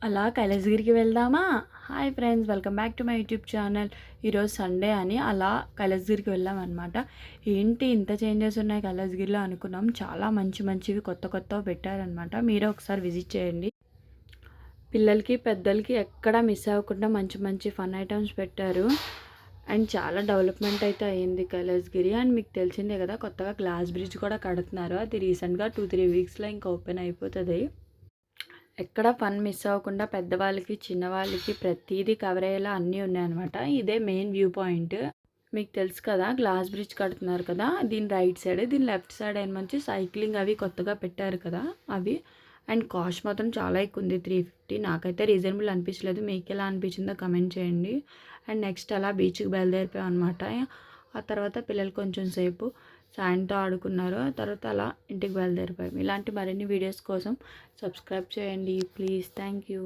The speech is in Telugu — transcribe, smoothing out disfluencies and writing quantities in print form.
అలా కైలాసగిరికి వెళ్దామా? Hi friends, welcome back to my YouTube channel. ఈరోజు సండే అని అలా కైలాసగిరికి వెళ్ళామన్నమాట. ఏంటి ఇంత చేంజెస్ ఉన్నాయి కైలాసగిరిలో అనుకున్నాం. చాలా మంచి మంచివి కొత్తవి పెట్టారనమాట. మీరే ఒకసారి విజిట్ చేయండి. పిల్లలకి పెద్దలకి ఎక్కడా మిస్ అవ్వకుండా మంచి మంచి ఫన్ ఐటమ్స్ పెట్టారు. అండ్ చాలా డెవలప్మెంట్ అయితే అయ్యింది కైలాసగిరి. అండ్ మీకు తెలిసిందే కదా, కొత్తగా గ్లాస్ బ్రిడ్జ్ కూడా కడుతున్నారు. అది రీసెంట్గా 2-3 వీక్స్లో ఇంకా ఓపెన్ అయిపోతుంది. ఎక్కడ ఫన్ మిస్ అవ్వకుండా పెద్దవాళ్ళకి చిన్నవాళ్ళకి ప్రతిదీ కవర్ అయ్యేలా అన్నీ ఉన్నాయన్నమాట. ఇదే మెయిన్ వ్యూ పాయింట్. మీకు తెలుసు కదా, గ్లాస్ బ్రిడ్జ్ కడుతున్నారు కదా, దీని రైట్ సైడ్, దీని లెఫ్ట్ సైడ్ అయిన మంచి సైక్లింగ్ అవి కొత్తగా పెట్టారు కదా అవి. అండ్ కాస్ట్ మాత్రం చాలా ఎక్కువ ఉంది, 350. నాకైతే రీజనబుల్ అనిపించలేదు. మీకు ఎలా అనిపించిందో కమెంట్ చేయండి. అండ్ నెక్స్ట్ అలా బీచ్కి బయలుదేరిపోయాం అనమాట. ఆ తర్వాత పిల్లలు కొంచెం సేపు సాయంతో ఆడుకున్నారు. ఆ తర్వాత అలా ఇంటికి బయలుదేరిపోయాం. ఇలాంటి మరిన్ని వీడియోస్ కోసం సబ్స్క్రైబ్ చేయండి ప్లీజ్. Thank you.